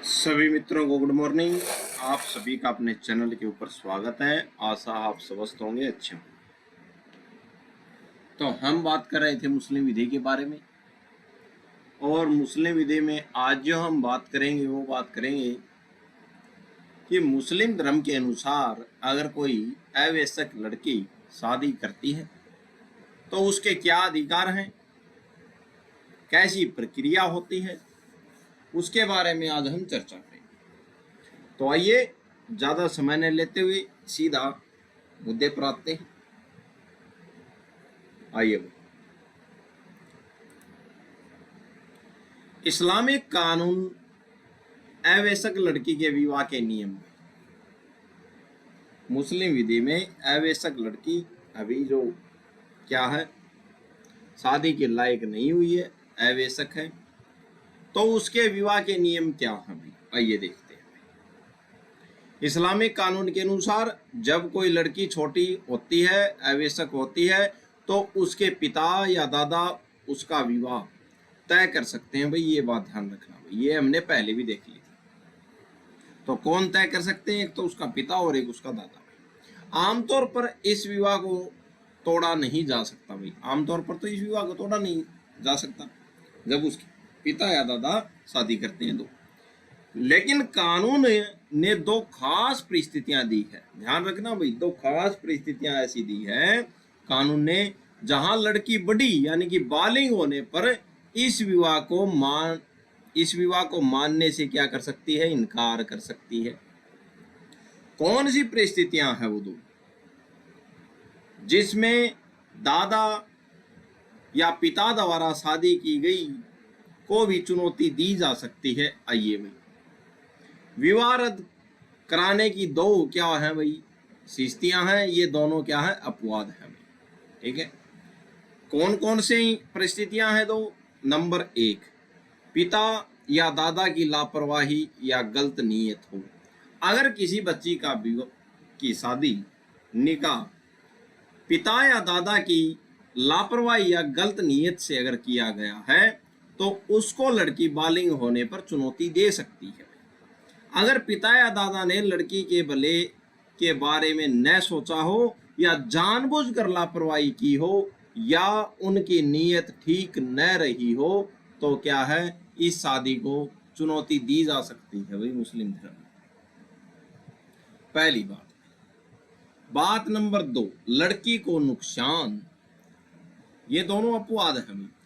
सभी मित्रों को गुड मॉर्निंग। आप सभी का अपने चैनल के ऊपर स्वागत है। आशा आप स्वस्थ होंगे, अच्छे होंगे। तो हम बात कर रहे थे मुस्लिम विधि के बारे में, और मुस्लिम विधि में आज जो हम बात करेंगे वो बात करेंगे कि मुस्लिम धर्म के अनुसार अगर कोई अवयस्क लड़की शादी करती है तो उसके क्या अधिकार हैं, कैसी प्रक्रिया होती है, उसके बारे में आज हम चर्चा करेंगे। तो आइए ज़्यादा समय न लेते हुए सीधा मुद्दे पर आते हैं। आइए, इस्लामिक कानून अवयस्क लड़की के विवाह के नियम। मुस्लिम विधि में अवयस्क लड़की अभी जो क्या है, शादी के लायक नहीं हुई है, अवयस्क है, तो उसके विवाह के नियम क्या हैं? आइए देखते हैं। इस्लामिक कानून के अनुसार जब कोई लड़की छोटी होती है, अवयस्क होती है, तो उसके पिता या दादा उसका विवाह तय कर सकते हैं। भाई ये बात ध्यान रखना, भाई ये हमने पहले भी देख ली थी। तो कौन तय कर सकते हैं? एक तो उसका पिता और एक उसका दादा। आमतौर पर इस विवाह को तोड़ा नहीं जा सकता। भाई आमतौर पर तो इस विवाह को तोड़ा नहीं जा सकता जब उसके पिता या दादा शादी करते हैं तो। लेकिन कानून ने दो खास परिस्थितियां दी है, ध्यान रखना भाई, दो खास परिस्थितियां ऐसी दी है कानून ने जहां लड़की बड़ी यानी कि बालिग होने पर इस विवाह को मानने से क्या कर सकती है? इनकार कर सकती है। कौन सी परिस्थितियां हैं वो दो जिसमें दादा या पिता द्वारा शादी की गई को भी चुनौती दी जा सकती है? आइए भाई, विवाह रद्द कराने की दो क्या है भाई, शिस्तियां हैं। ये दोनों क्या है? अपवाद है भाई, ठीक है। कौन कौन से परिस्थितियां हैं दो? नंबर एक, पिता या दादा की लापरवाही या गलत नीयत हो। अगर किसी बच्ची की शादी निकाह पिता या दादा की लापरवाही या गलत नीयत से अगर किया गया है तो उसको लड़की बालिग होने पर चुनौती दे सकती है। अगर पिता या दादा ने लड़की के भले के बारे में न सोचा हो या जानबूझकर लापरवाही की हो या उनकी नीयत ठीक न रही हो तो क्या है, इस शादी को चुनौती दी जा सकती है भाई मुस्लिम धर्म में। पहली बात। बात नंबर दो, लड़की को नुकसान। ये दोनों अपवाद है।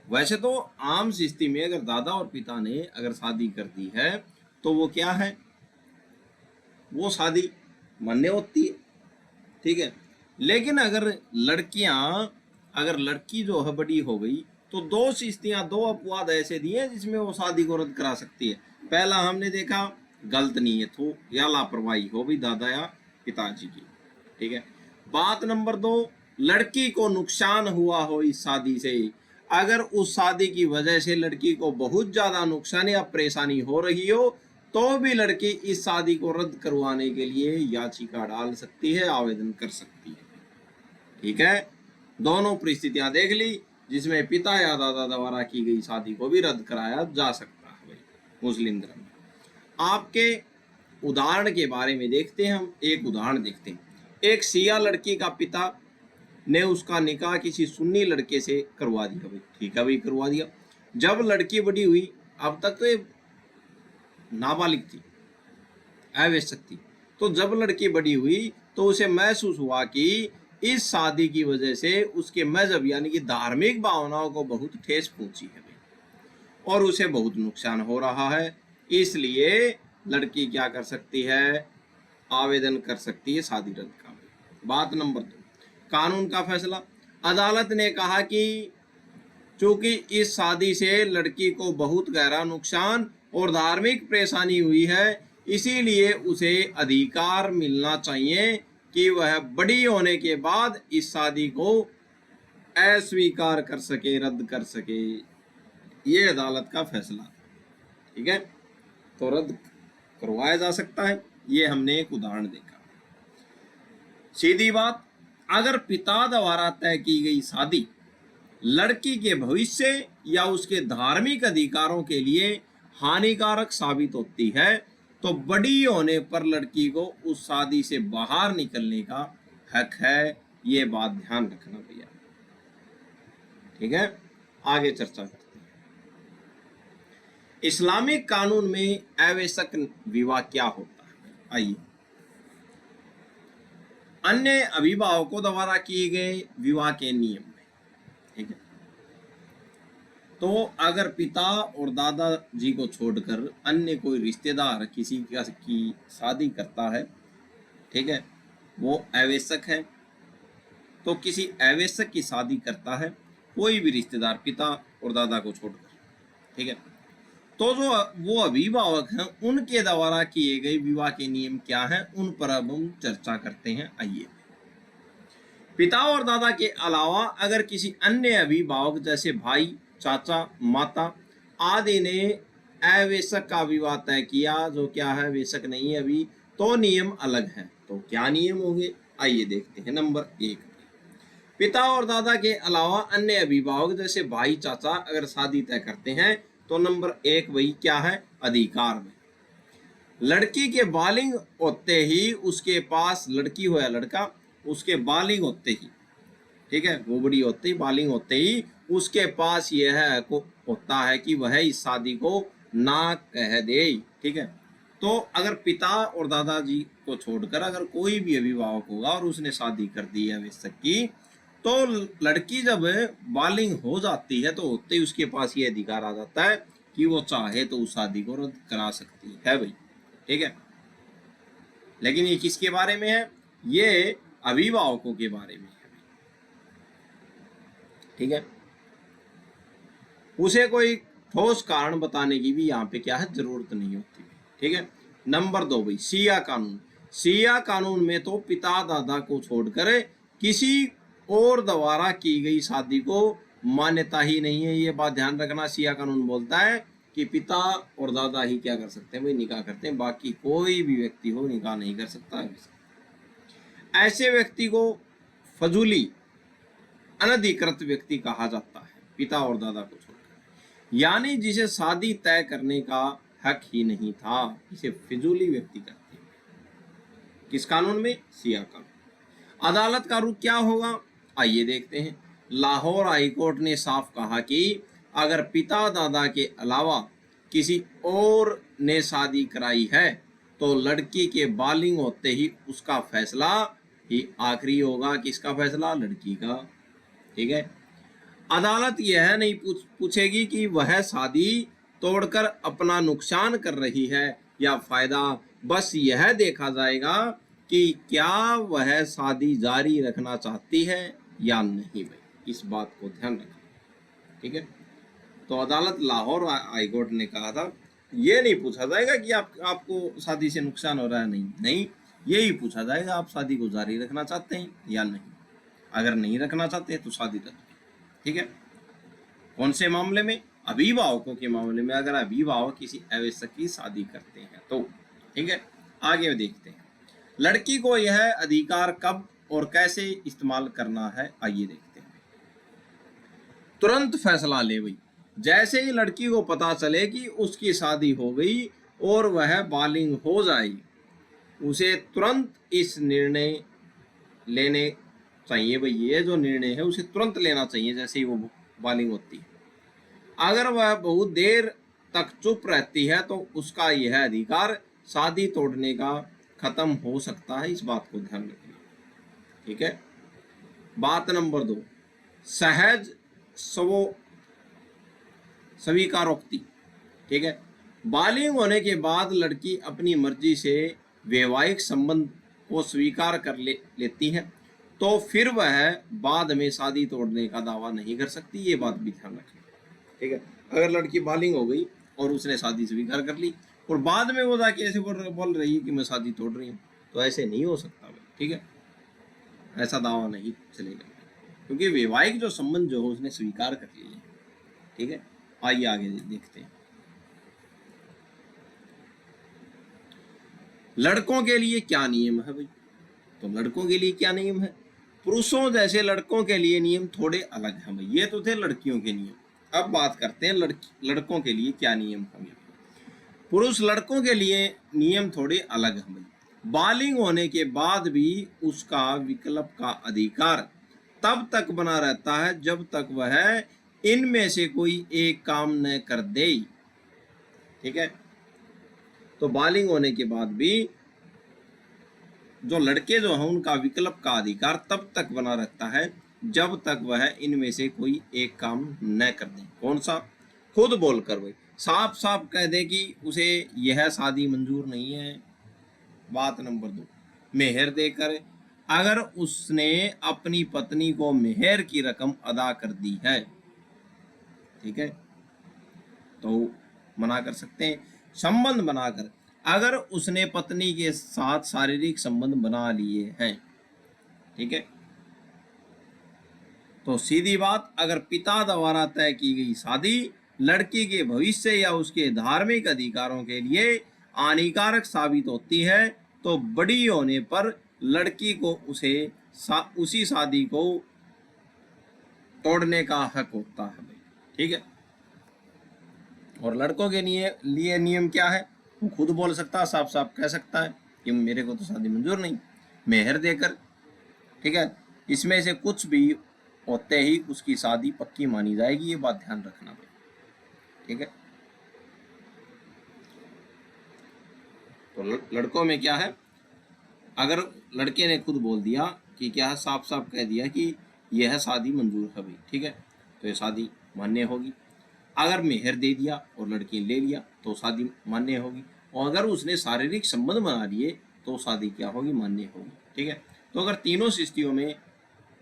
वैसे तो आम स्थिति में अगर दादा और पिता ने अगर शादी कर दी है तो वो क्या है, वो शादी मान्य होती है, ठीक है। लेकिन अगर लड़की जो है बड़ी हो गई तो दो स्थितियां, दो अपवाद ऐसे दिए जिसमें वो शादी को रद्द करा सकती है। पहला हमने देखा, गलत नीयत हो या लापरवाही हो भी दादा या पिताजी की, ठीक है। बात नंबर दो, लड़की को नुकसान हुआ हो इस शादी से। अगर उस शादी की वजह से लड़की को बहुत ज्यादा नुकसान या परेशानी हो रही हो तो भी लड़की इस शादी को रद्द करवाने के लिए याचिका डाल सकती है, आवेदन कर सकती है, ठीक है। दोनों परिस्थितियां देख ली जिसमें पिता या दादा द्वारा की गई शादी को भी रद्द कराया जा सकता है भाई मुस्लिम धर्म में। आपके उदाहरण के बारे में देखते हैं हम, एक उदाहरण देखते हैं। एक शिया लड़की का पिता ने उसका निकाह किसी सुन्नी लड़के से करवा दिया भाई, ठीक है भाई, करवा दिया। जब लड़की बड़ी हुई, अब तक तो ये नाबालिग थी, अवयस्क थी, तो जब लड़की बड़ी हुई तो उसे महसूस हुआ कि इस शादी की वजह से उसके मजहब यानी कि धार्मिक भावनाओं को बहुत ठेस पहुंची है और उसे बहुत नुकसान हो रहा है। इसलिए लड़की क्या कर सकती है? आवेदन कर सकती है शादी रद्द का। बात नंबर दो, कानून का फैसला। अदालत ने कहा कि चूंकि इस शादी से लड़की को बहुत गहरा नुकसान और धार्मिक परेशानी हुई है, इसीलिए उसे अधिकार मिलना चाहिए कि वह बड़ी होने के बाद इस शादी को अस्वीकार कर सके, रद्द कर सके। ये अदालत का फैसला, ठीक है। तो रद्द करवाया जा सकता है। ये हमने एक उदाहरण देखा। सीधी बात, अगर पिता द्वारा तय की गई शादी लड़की के भविष्य या उसके धार्मिक अधिकारों के लिए हानिकारक साबित होती है तो बड़ी होने पर लड़की को उस शादी से बाहर निकलने का हक है। ये बात ध्यान रखना भैया, ठीक है। आगे चर्चा करते हैं। इस्लामिक कानून में अवैसक विवाह क्या होता है? आइए, अन्य अभिभावकों द्वारा किए गए विवाह के नियम में, ठीक है। तो अगर पिता और दादाजी को छोड़कर अन्य कोई रिश्तेदार किसी की शादी करता है, ठीक है, वो अवैसक है। तो किसी अवैसक की शादी करता है कोई भी रिश्तेदार पिता और दादा को छोड़कर, ठीक है, तो जो वो अभिभावक हैं उनके द्वारा किए गए विवाह के नियम क्या हैं, उन पर अब हम चर्चा करते हैं। आइए, पिता और दादा के अलावा अगर किसी अन्य अभिभावक जैसे भाई, चाचा, माता आदि ने अवैसक का विवाह तय किया, जो क्या है वैसक नहीं है अभी, तो नियम अलग है। तो क्या नियम होंगे, आइए देखते हैं। नंबर 1, पिता और दादा के अलावा अन्य अभिभावक जैसे भाई, चाचा अगर शादी तय करते हैं तो नंबर 1 वही क्या है, अधिकार में। लड़की के बालिग होते ही उसके पास, लड़की हो या लड़का, उसके बालिग होते ही, ठीक है, वो बड़ी होते ही, बालिग होते ही उसके पास यह होता है कि वह इस शादी को ना कह दे, ठीक है। तो अगर पिता और दादाजी को छोड़कर अगर कोई भी अभिभावक होगा और उसने शादी कर दी है वैसक की, तो लड़की जब बालिग हो जाती है तो होते ही उसके पास ये अधिकार आ जाता है कि वो चाहे तो उस शादी को रद्द करा सकती है भाई, ठीक है। लेकिन ये किसके बारे में है, ये अभिभावकों के बारे में है, ठीक है। उसे कोई ठोस कारण बताने की भी यहाँ पे क्या है, जरूरत नहीं होती, ठीक है। नंबर 2 भाई, शिया कानून। शिया कानून में तो पिता दादा को छोड़कर किसी और द्वारा की गई शादी को मान्यता ही नहीं है। ये बात ध्यान रखना, शिया कानून बोलता है कि पिता और दादा ही क्या कर सकते हैं भाई, निकाह करते हैं, बाकी कोई भी व्यक्ति हो निकाह नहीं कर सकता है। ऐसे व्यक्ति को फजूली अनधिकृत व्यक्ति कहा जाता है, पिता और दादा को छोड़कर, यानी जिसे शादी तय करने का हक ही नहीं था, इसे फिजूली व्यक्ति कहते हैं। किस कानून में, शिया कानून। अदालत का रुख क्या होगा, आइए देखते हैं। लाहौर हाईकोर्ट ने साफ कहा कि अगर पिता दादा के अलावा किसी और ने शादी कराई है तो लड़की के बालिग होते ही उसका फैसला ही आखिरी होगा। किसका फैसला, लड़की का, ठीक है। अदालत यह नहीं पूछेगी कि वह शादी तोड़कर अपना नुकसान कर रही है या फायदा, बस यह देखा जाएगा कि क्या वह शादी जारी रखना चाहती है या नहीं भाई, इस बात को ध्यान रखना, ठीक है। तो अदालत लाहौर हाईकोर्ट ने कहा था ये नहीं पूछा जाएगा कि आपको शादी से नुकसान हो रहा है, नहीं, यही पूछा जाएगा आप शादी को जारी रखना चाहते हैं या नहीं। अगर नहीं रखना चाहते तो शादी रद्द, ठीक है। कौन से मामले में, अभिभावकों के मामले में, अगर अभिभावक किसी अवैसक की शादी करते हैं तो, ठीक है। आगे देखते हैं लड़की को यह अधिकार कब और कैसे इस्तेमाल करना है, आइए देखते हैं। तुरंत फैसला ले भाई, जैसे ही लड़की को पता चले कि उसकी शादी हो गई और वह बालिग हो जाएगी, उसे तुरंत इस निर्णय लेने चाहिए भाई, ये जो निर्णय है उसे तुरंत लेना चाहिए जैसे ही वो बालिग होती है। अगर वह बहुत देर तक चुप रहती है तो उसका यह अधिकार शादी तोड़ने का खत्म हो सकता है, इस बात को ध्यान रखना, ठीक है। बात नंबर 2, सहज स्वीकारोक्ति, ठीक है। बालिग होने के बाद लड़की अपनी मर्जी से वैवाहिक संबंध को स्वीकार कर लेती है तो फिर वह बाद में शादी तोड़ने का दावा नहीं कर सकती, ये बात भी ध्यान रखना, ठीक है। अगर लड़की बालिग हो गई और उसने शादी स्वीकार कर ली और बाद में वो जाके ऐसे बोल रही है कि मैं शादी तोड़ रही हूँ, तो ऐसे नहीं हो सकता, ठीक है। ऐसा दावा नहीं चलेगा क्योंकि वैवाहिक जो संबंध जो है उसने स्वीकार कर लिया, ठीक है। आइए आगे देखते हैं। लड़कों के लिए क्या नियम है भाई, तो लड़कों के लिए क्या नियम है, पुरुषों जैसे लड़कों के लिए नियम थोड़े अलग हैं भाई। ये तो थे लड़कियों के नियम, अब बात करते हैं लड़कों के लिए क्या नियम होंगे। पुरुष लड़कों के लिए नियम थोड़े अलग है भाई। बालिग होने के बाद भी उसका विकल्प का अधिकार तब तक बना रहता है जब तक वह इनमें से कोई एक काम न कर दे। ठीक है, तो बालिग होने के बाद भी जो लड़के जो हैं उनका विकल्प का अधिकार तब तक बना रहता है जब तक वह इनमें से कोई एक काम न कर दे। कौन सा? खुद बोलकर भाई, साफ साफ कह दे कि उसे यह शादी मंजूर नहीं है। बात नंबर 2, मेहर देकर, अगर उसने अपनी पत्नी को मेहर की रकम अदा कर दी है, ठीक है, तो मना कर सकते हैं। संबंध बनाकर, अगर उसने पत्नी के साथ शारीरिक संबंध बना लिए हैं, ठीक है, तो सीधी बात, अगर पिता द्वारा तय की गई शादी लड़की के भविष्य या उसके धार्मिक अधिकारों के लिए हानिकारक साबित होती है तो बड़ी होने पर लड़की को उसी शादी को तोड़ने का हक होता है भाई। ठीक है, और लड़कों के लिए नियम क्या है? वो खुद बोल सकता है, साफ साफ कह सकता है कि मेरे को तो शादी मंजूर नहीं, मेहर देकर। ठीक है, इसमें से कुछ भी होते ही उसकी शादी पक्की मानी जाएगी, ये बात ध्यान रखना भाई। ठीक है, तो लड़कों में क्या है, अगर लड़के ने खुद बोल दिया कि क्या है, साफ साफ कह दिया कि यह शादी मंजूर है भाई, ठीक है, तो ये शादी मान्य होगी। अगर मेहर दे दिया और लड़की ने ले लिया तो शादी मान्य होगी, और अगर उसने शारीरिक संबंध बना लिए तो शादी क्या होगी? मान्य होगी। ठीक है, तो अगर तीनों स्थितियों में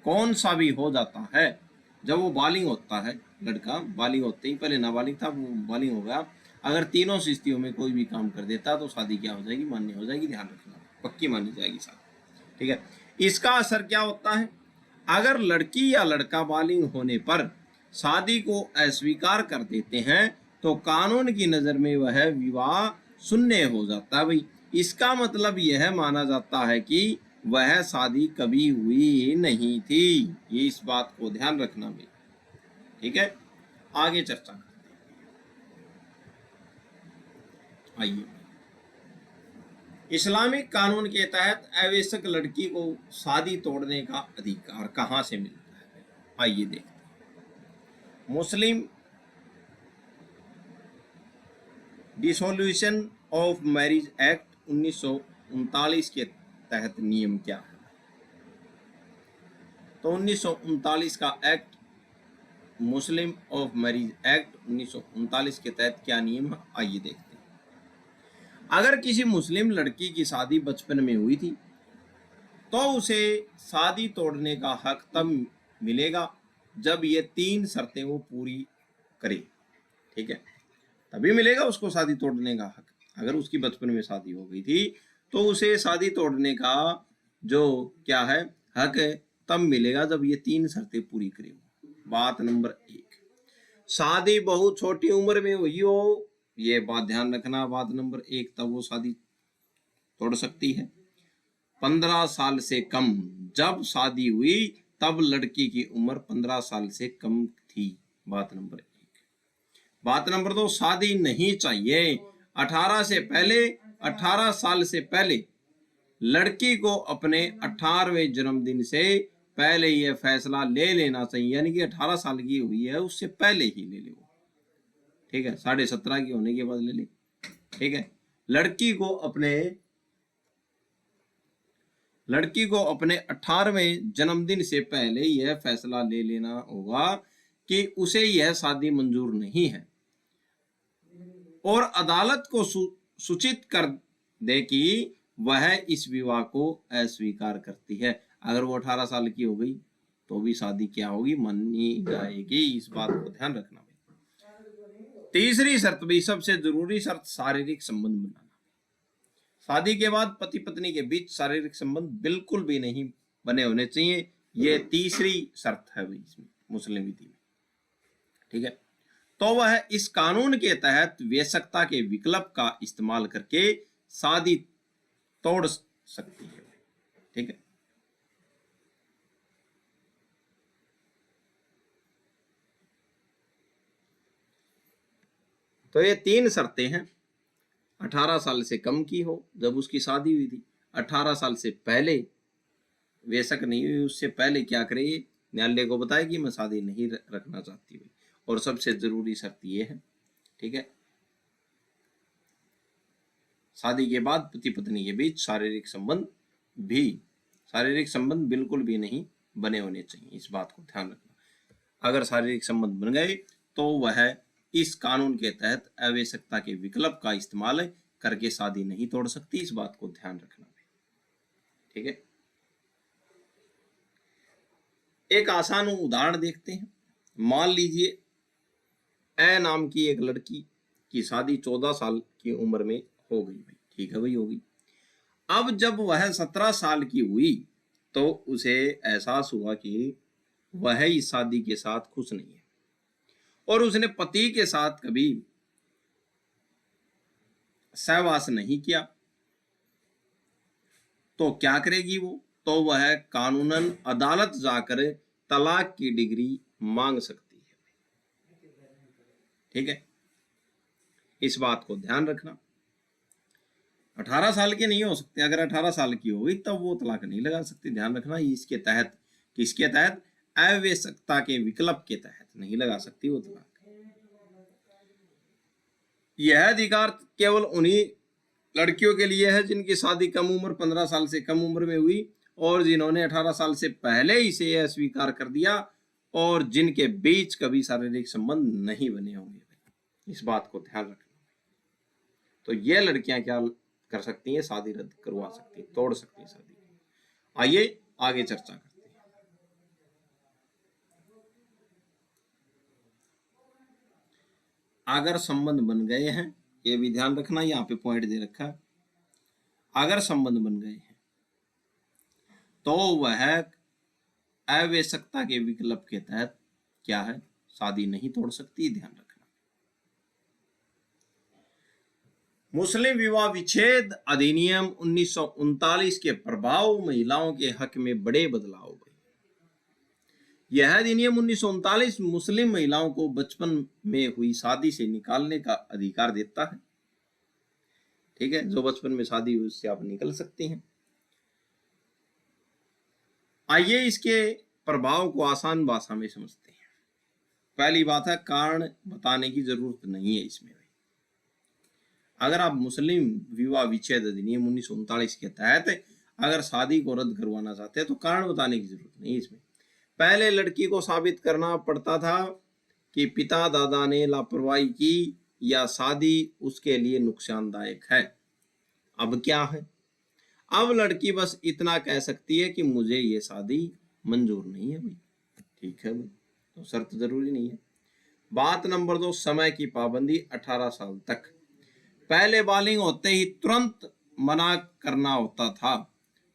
कौन सा भी हो जाता है, जब वो बालिग होता है, लड़का बालिग होते ही, पहले नाबालिग था वो बालिग हो गया, अगर तीनों स्थितियों में कोई भी काम कर देता तो शादी क्या हो जाएगी? मान्य हो जाएगी। ध्यान रखना, पक्की मानी जाएगी शादी। ठीक है, इसका असर क्या होता है? अगर लड़की या लड़का बालिग होने पर शादी को अस्वीकार कर देते हैं तो कानून की नज़र में वह विवाह शून्य हो जाता है भाई। इसका मतलब यह माना जाता है कि वह शादी कभी हुई नहीं थी। ये इस बात को ध्यान रखना भाई। ठीक है, आगे चर्चा करते हैं। आइए, इस्लामिक कानून के तहत अवैसक लड़की को शादी तोड़ने का अधिकार कहां से मिलता है? आइए देखते हैं। मुस्लिम डिसोल्यूशन ऑफ मैरिज एक्ट 1939 के तहत नियम क्या है? तो 1939 का act, Muslim of marriage act 1939 के तहत क्या नियम है? आइए देखते हैं। अगर किसी मुस्लिम लड़की की शादी बचपन में हुई थी तो उसे शादी तोड़ने का हक तब मिलेगा जब ये 3 शर्तें वो पूरी करे। ठीक है, तभी मिलेगा उसको शादी तोड़ने का हक। अगर उसकी बचपन में शादी हो गई थी तो उसे शादी तोड़ने का जो क्या है हक है तब मिलेगा जब ये 3 शर्तें पूरी करे। बात नंबर 1, शादी बहुत छोटी उम्र में हुई हो, ये बात ध्यान रखना। बात नंबर 1, तब वो शादी तोड़ सकती है। 15 साल से कम, जब शादी हुई तब लड़की की उम्र 15 साल से कम थी। बात नंबर 1। बात नंबर 2, शादी नहीं चाहिए। 18 साल से पहले लड़की को अपने 18वें जन्मदिन से पहले यह फैसला ले लेना चाहिए, यानी कि 18 साल की हुई है उससे पहले ही ले ले वो। ठीक है, 17.5 की होने के बाद ले ले। ठीक है, लड़की को अपने 18वें जन्मदिन से पहले यह फैसला ले लेना होगा कि उसे यह शादी मंजूर नहीं है, और अदालत को सूचित कर दे कि वह इस विवाह को अस्वीकार करती है। अगर वो 18 साल की हो गई तो भी शादी क्या होगी? मानी जाएगी। इस बात को ध्यान रखना भाई। तीसरी शर्त भी सबसे जरूरी शर्त, शारीरिक संबंध बनाना। शादी के बाद पति पत्नी के बीच शारीरिक संबंध बिल्कुल भी नहीं बने होने चाहिए। ये तीसरी शर्त है भाई इसमें, मुस्लिम विधि में। ठीक है, तो वह इस कानून के तहत वयस्कता के विकल्प का इस्तेमाल करके शादी तोड़ सकती है। ठीक है, तो ये 3 शर्तें हैं। 18 साल से कम की हो जब उसकी शादी हुई थी, 18 साल से पहले बेशक नहीं हुई, उससे पहले क्या करे, न्यायालय को बताए कि मैं शादी नहीं रखना चाहती हुई। और सबसे जरूरी शर्त ये है, ठीक है, शादी के बाद पति पत्नी के बीच शारीरिक संबंध बिल्कुल भी नहीं बने होने चाहिए, इस बात को ध्यान रखना। अगर शारीरिक संबंध बन गए तो वह इस कानून के तहत आवश्यकता के विकल्प का इस्तेमाल करके शादी नहीं तोड़ सकती, इस बात को ध्यान रखना, ठीक है। एक आसान उदाहरण देखते हैं। मान लीजिए ए नाम की एक लड़की की शादी 14 साल की उम्र में हो गई भाई, ठीक है भाई, होगी। अब जब वह 17 साल की हुई तो उसे एहसास हुआ कि वह इस शादी के साथ खुश नहीं है और उसने पति के साथ कभी सहवास नहीं किया, तो क्या करेगी वो? तो वह कानूनन अदालत जाकर तलाक की डिग्री मांग सकती है, ठीक है। इस बात को ध्यान रखना। 18 साल की नहीं हो सकती, अगर 18 साल की हो गई तब वो तलाक नहीं लगा सकती, ध्यान रखना। इसके तहत, किसके तहत? आवश्यकता के विकल्प के तहत नहीं लगा सकती वो तलाक। यह अधिकार केवल उन्हीं लड़कियों के लिए है जिनकी शादी कम उम्र 15 साल से कम उम्र में हुई और जिन्होंने 18 साल से पहले इसे अस्वीकार कर दिया और जिनके बीच कभी शारीरिक संबंध नहीं बने होंगे, इस बात को ध्यान रखना। तो ये लड़कियां क्या कर सकती हैं? शादी रद्द करवा सकती हैं, तोड़ सकती हैं शादी। आइए आगे चर्चा करते हैं। अगर संबंध बन गए हैं, ये भी ध्यान रखना, यहाँ पे पॉइंट दे रखा है, अगर संबंध बन गए हैं तो वह आवश्यकता के विकल्प के तहत क्या है? शादी नहीं तोड़ सकती, ध्यान रखना। मुस्लिम विवाह विच्छेद अधिनियम 1939 के प्रभाव महिलाओं के हक में बड़े बदलाव हुए। यह अधिनियम 1939 मुस्लिम महिलाओं को बचपन में हुई शादी से निकालने का अधिकार देता है, ठीक है। जो बचपन में शादी हुई उससे आप निकल सकती हैं। आइए इसके प्रभाव को आसान भाषा में समझते हैं। पहली बात है, कारण बताने की जरूरत नहीं है इसमें। अगर आप मुस्लिम विवाह विच्छेद अधिनियम 1939 के तहत अगर शादी को रद्द करवाना चाहते हैं तो कारण बताने की जरूरत नहीं इसमें। पहले लड़की को साबित करना पड़ता था कि पिता दादा ने लापरवाही की या शादी उसके लिए नुकसानदायक है। अब क्या है? अब लड़की बस इतना कह सकती है कि मुझे ये शादी मंजूर नहीं है भाई, ठीक है भाई, तो शर्त जरूरी नहीं है। बात नंबर 2, समय की पाबंदी 18 साल तक। पहले बालिग होते ही तुरंत मना करना होता था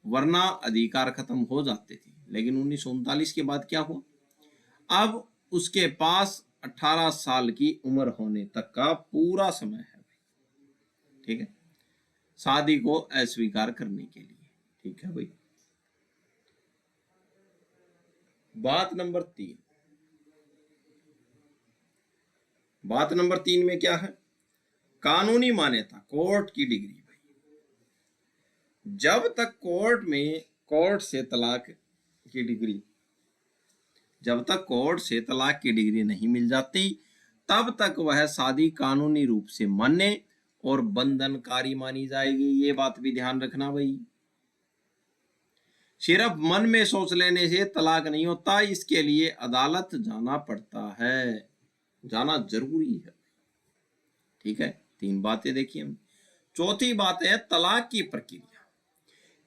वरना अधिकार खत्म हो जाते थे, लेकिन 1939 के बाद क्या हुआ? अब उसके पास 18 साल की उम्र होने तक का पूरा समय है, ठीक है, शादी को अस्वीकार करने के लिए, ठीक है भाई। बात नंबर 3, बात नंबर 3 में क्या है? कानूनी मान्यता, कोर्ट की डिग्री। भाई जब तक कोर्ट से तलाक की डिग्री, जब तक कोर्ट से तलाक की डिग्री नहीं मिल जाती तब तक वह शादी कानूनी रूप से मान्य और बंधनकारी मानी जाएगी। ये बात भी ध्यान रखना भाई। सिर्फ मन में सोच लेने से तलाक नहीं होता, इसके लिए अदालत जाना पड़ता है, जाना जरूरी है, ठीक है। 3 बातें देखिए हम। चौथी बात है तलाक की प्रक्रिया।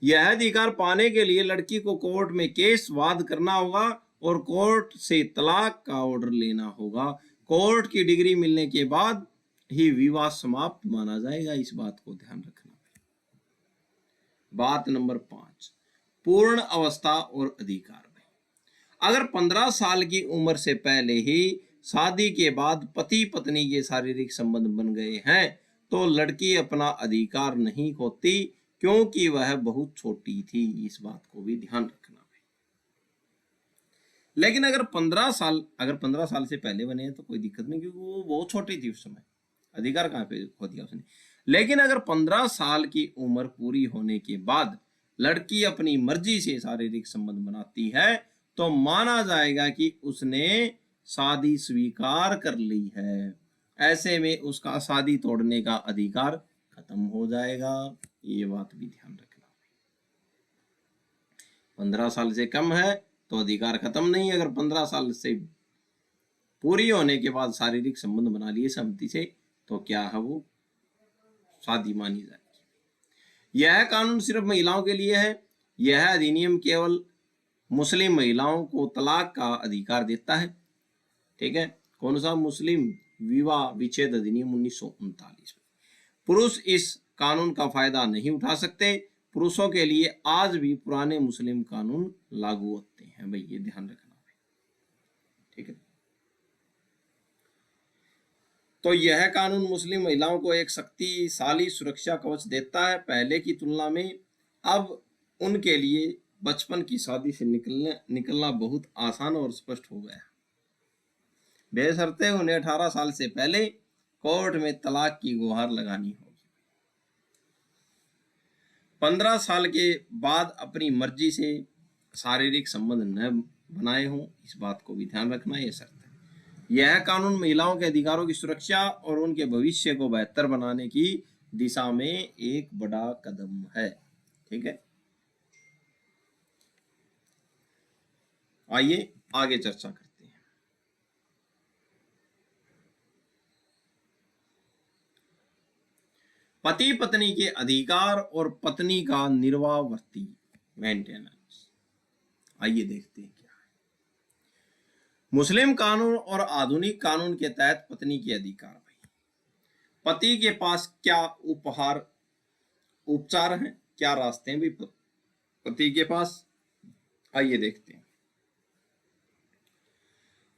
यह अधिकार पाने के लिए लड़की को कोर्ट में केस वाद करना होगा और कोर्ट से तलाक का ऑर्डर लेना होगा। कोर्ट की डिग्री मिलने के बाद ही विवाह समाप्त माना जाएगा, इस बात को ध्यान रखना। बात नंबर 5, पूर्ण अवस्था और अधिकार। अगर 15 साल की उम्र से पहले ही शादी के बाद पति पत्नी के शारीरिक संबंध बन गए हैं तो लड़की अपना अधिकार नहीं खोती क्योंकि वह बहुत छोटी थी, इस बात को भी ध्यान रखना है। लेकिन अगर 15 साल से पहले बने हैं तो कोई दिक्कत नहीं, क्योंकि वो बहुत छोटी थी उस समय, अधिकार कहाँ पे खो दिया उसने। लेकिन अगर 15 साल की उम्र पूरी होने के बाद लड़की अपनी मर्जी से शारीरिक संबंध बनाती है तो माना जाएगा कि उसने शादी स्वीकार कर ली है। ऐसे में उसका शादी तोड़ने का अधिकार खत्म हो जाएगा। ये बात भी ध्यान रखना। 15 साल से कम है तो अधिकार खत्म नहीं। अगर 15 साल से पूरी होने के बाद शारीरिक संबंध बना लिए सहमति से तो क्या है, वो शादी मानी जाएगी। यह कानून सिर्फ महिलाओं के लिए है। यह अधिनियम केवल मुस्लिम महिलाओं को तलाक का अधिकार देता है। ठीक है, कौन सा? मुस्लिम विवाह विच्छेद अधिनियम 1939। पुरुष इस कानून का फायदा नहीं उठा सकते। पुरुषों के लिए आज भी पुराने मुस्लिम कानून लागू होते हैं भाई, ये ध्यान रखना। ठीक है, तो यह कानून मुस्लिम महिलाओं को एक शक्तिशाली सुरक्षा कवच देता है। पहले की तुलना में अब उनके लिए बचपन की शादी से निकलना बहुत आसान और स्पष्ट हो गया। बेशर्ते उन्हें 18 साल से पहले कोर्ट में तलाक की गुहार लगानी होगी। 15 साल के बाद अपनी मर्जी से शारीरिक संबंध न बनाए हों, इस बात को भी ध्यान रखना, यह शर्त है। यह कानून महिलाओं के अधिकारों की सुरक्षा और उनके भविष्य को बेहतर बनाने की दिशा में एक बड़ा कदम है। ठीक है, आइए आगे चर्चा करते हैं। पति पत्नी के अधिकार और पत्नी का निर्वाहवर्ती मेंटेनेंस। आइए देखते हैं क्या है। मुस्लिम कानून और आधुनिक कानून के तहत पत्नी के अधिकार भाई, पति के पास क्या उपचार हैं, क्या रास्ते हैं भी पति के पास, आइए देखते हैं।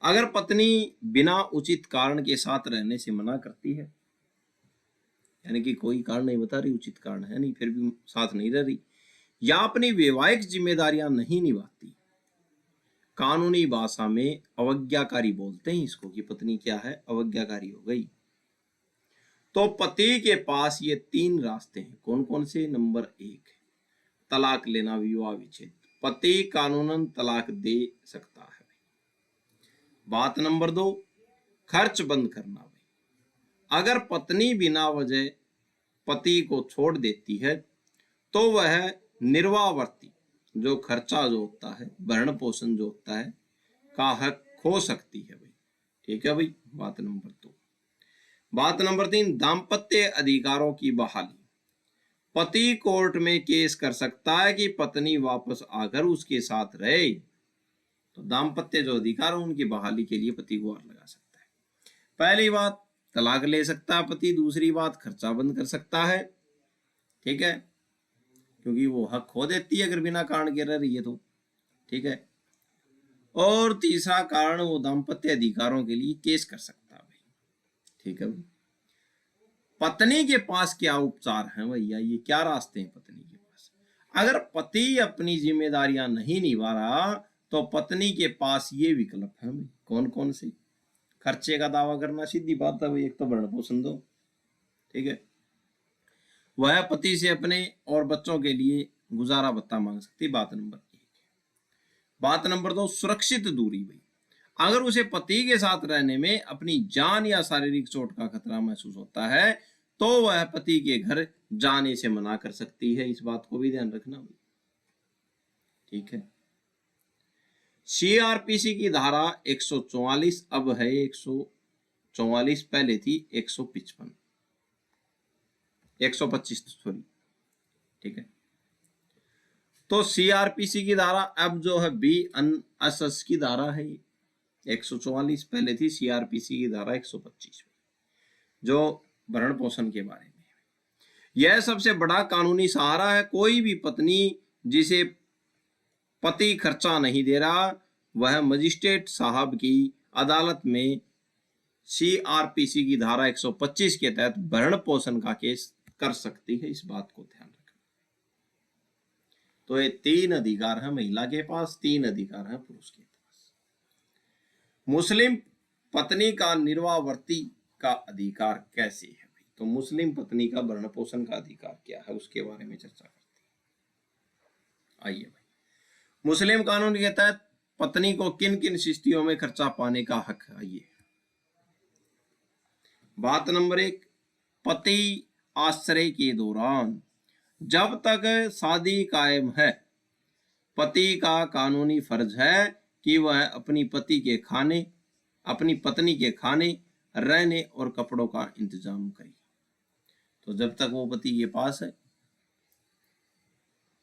अगर पत्नी बिना उचित कारण के साथ रहने से मना करती है, यानी कि कोई कारण नहीं बता रही, उचित कारण है नहीं, फिर भी साथ नहीं रह रही, या अपनी वैवाहिक जिम्मेदारियां नहीं निभाती, कानूनी भाषा में अवज्ञाकारी बोलते हैं इसको, कि पत्नी क्या है, अवज्ञाकारी हो गई, तो पति के पास ये 3 रास्ते हैं। कौन कौन से? नंबर 1, तलाक लेना, विवाह विच्छेद। पति कानूनन तलाक दे सकता है। बात नंबर 2, खर्च बंद करना भाई। अगर पत्नी बिना वजह पति को छोड़ देती है तो वह निर्वाहवर्ती, जो खर्चा जो होता है, भरण पोषण जो होता है, का हक खो सकती है भाई। ठीक है भाई, बात नंबर 2। बात नंबर 3, दाम्पत्य अधिकारों की बहाली। पति कोर्ट में केस कर सकता है कि पत्नी वापस आकर उसके साथ रहे, तो दाम्पत्य जो अधिकार है उनकी बहाली के लिए पति गुहार लगा सकता है। पहली बात, तलाक ले सकता है पति। दूसरी बात, खर्चा बंद कर सकता है। ठीक है, क्योंकि वो हक खो देती है अगर बिना कारण के रह रही है तो। ठीक है, और तीसरा कारण, वो दाम्पत्य अधिकारों के लिए केस कर सकता है भाई। ठीक है भाई, पत्नी के पास क्या उपचार हैं भैया, ये क्या रास्ते हैं पत्नी के पास? अगर पति अपनी जिम्मेदारियां नहीं निभा रहा तो पत्नी के पास ये विकल्प है। कौन कौन से? खर्चे का दावा करना, सीधी बात है भाई, एक तो भरण पोषण दो। ठीक है, वह पति से अपने और बच्चों के लिए गुजारा भत्ता मांग सकती, बात नंबर 1। बात नंबर 2, सुरक्षित दूरी भाई। अगर उसे पति के साथ रहने में अपनी जान या शारीरिक चोट का खतरा महसूस होता है तो वह पति के घर जाने से मना कर सकती है, इस बात को भी ध्यान रखना भाई। ठीक है, सीआरपीसी की धारा 144 अब है 144, पहले थी 155, 125 सॉरी। ठीक है, तो सीआरपीसी की धारा अब जो है BNSS की धारा है 144, पहले थी सीआरपीसी की धारा 125 जो भरण पोषण के बारे में। यह सबसे बड़ा कानूनी सहारा है। कोई भी पत्नी जिसे पति खर्चा नहीं दे रहा, वह मजिस्ट्रेट साहब की अदालत में सीआरपीसी की धारा 125 के तहत भरण पोषण का केस कर सकती है, इस बात को ध्यान रखना। तो ये 3 अधिकार है महिला के पास, 3 अधिकार है पुरुष के पास। मुस्लिम पत्नी का निर्वाहवर्ती का अधिकार कैसे है भाई? तो मुस्लिम पत्नी का भरण पोषण का अधिकार क्या है उसके बारे में चर्चा करते हैं। आइए भाई, मुस्लिम कानून के तहत पत्नी को किन किन स्थितियों में खर्चा पाने का हक है। आइए, बात नंबर 1, पति आश्रय के दौरान, जब तक शादी कायम है पति का कानूनी फर्ज है कि वह अपनी पत्नी के खाने, रहने और कपड़ों का इंतजाम करे। तो जब तक वो पति के पास है,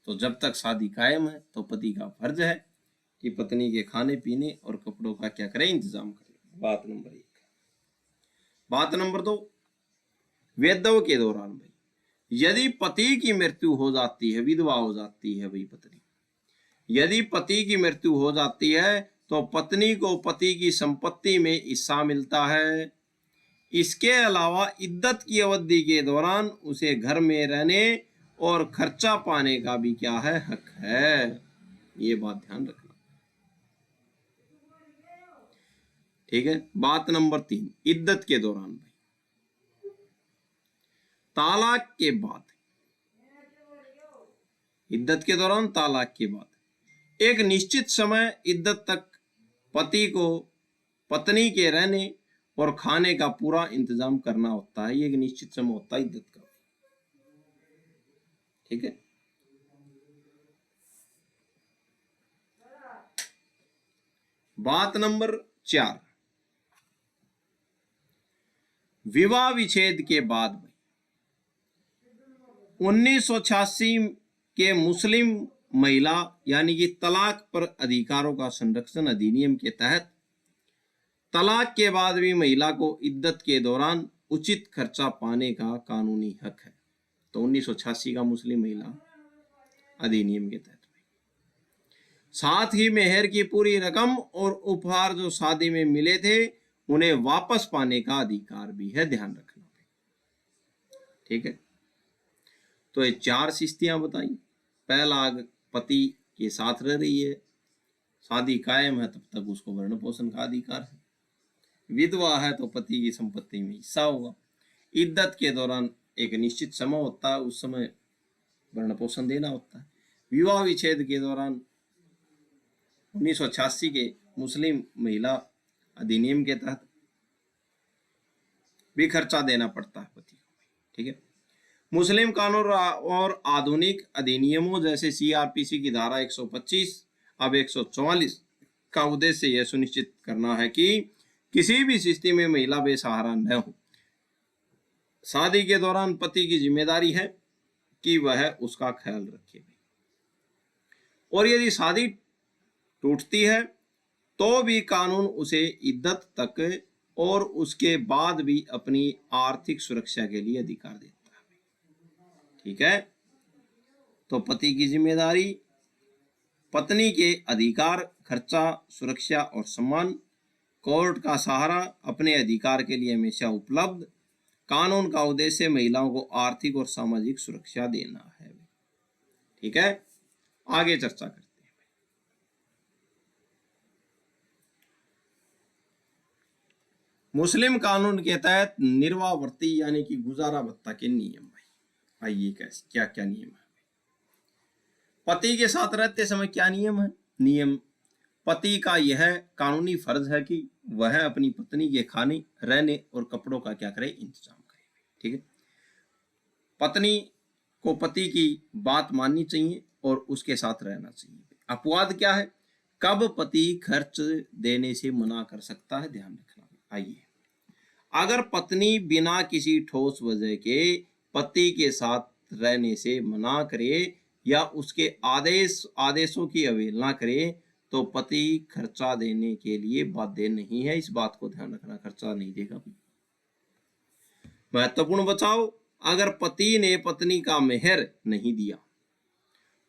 तो जब तक शादी कायम है तो पति का फर्ज है कि पत्नी के खाने पीने और कपड़ों का क्या करे, इंतजाम करे। बात नंबर 1। बात नंबर 2, वेदव के दौरान भाई, यदि पति की मृत्यु हो जाती है, विधवा हो जाती है भाई पत्नी, यदि पति की मृत्यु हो जाती है तो पत्नी को पति की संपत्ति में हिस्सा मिलता है। इसके अलावा इद्दत की अवधि के दौरान उसे घर में रहने और खर्चा पाने का भी क्या है, हक है। ये बात ध्यान रखना, ठीक है। बात नंबर 3, इद्दत के दौरान भाई, तालाक के बाद, इद्दत के दौरान तालाक के बाद एक निश्चित समय इद्दत तक पति को पत्नी के रहने और खाने का पूरा इंतजाम करना होता है। ये एक निश्चित समय होता है इद्दत का, ठीक है। बात नंबर 4, विवाह विच्छेद के बाद 1986 के मुस्लिम महिला यानी कि तलाक पर अधिकारों का संरक्षण अधिनियम के तहत तलाक के बाद भी महिला को इद्दत के दौरान उचित खर्चा पाने का कानूनी हक है। तो 1986 का मुस्लिम महिला अधिनियम के तहत, साथ ही मेहर की पूरी रकम और उपहार जो शादी में मिले थे उन्हें वापस पाने का अधिकार भी है, ध्यान रखना, ठीक है। तो ये 4 स्थितियां बताई। पहला, पति के साथ रह रही है, शादी कायम है, तब तक उसको भरण पोषण का अधिकार है। विधवा है तो पति की संपत्ति में हिस्सा होगा। इद्दत के दौरान एक निश्चित समय होता है, उस समय भरण पोषण देना होता है। विवाह विच्छेद के दौरान 1986 के मुस्लिम महिला अधिनियम के तहत भी खर्चा देना पड़ता है पति को, ठीक है। मुस्लिम कानून और आधुनिक अधिनियमों जैसे सीआरपीसी की धारा 125 अब 144 का उद्देश्य यह सुनिश्चित करना है कि किसी भी स्थिति में महिला बेसहारा न हो। शादी के दौरान पति की जिम्मेदारी है कि वह उसका ख्याल रखे, और यदि शादी टूटती है तो भी कानून उसे इद्दत तक और उसके बाद भी अपनी आर्थिक सुरक्षा के लिए अधिकार देता है, ठीक है। तो पति की जिम्मेदारी, पत्नी के अधिकार, खर्चा, सुरक्षा और सम्मान, कोर्ट का सहारा, अपने अधिकार के लिए हमेशा उपलब्ध। कानून का उद्देश्य महिलाओं को आर्थिक और सामाजिक सुरक्षा देना है, ठीक है। आगे चर्चा करते हैं। मुस्लिम कानून के तहत निर्वावर्ती यानी कि गुजारा भत्ता के नियम भाई, आइए कैसे क्या क्या नियम है। पति के साथ रहते समय क्या नियम है? नियम, पति का यह कानूनी फर्ज है कि वह अपनी पत्नी के खाने, रहने और कपड़ों का क्या करे, इंतजाम करे, ठीक है। पत्नी को पति की बात माननी चाहिए और उसके साथ रहना चाहिए। अपवाद क्या है, कब पति खर्च देने से मना कर सकता है, ध्यान रखना। आइए, अगर पत्नी बिना किसी ठोस वजह के पति के साथ रहने से मना करे या उसके आदेशों की अवहेलना करे तो पति खर्चा देने के लिए बाध्य नहीं है। इस बात को ध्यान रखना, खर्चा नहीं देगा। महत्वपूर्ण बचाव, अगर पति ने पत्नी का मेहर नहीं दिया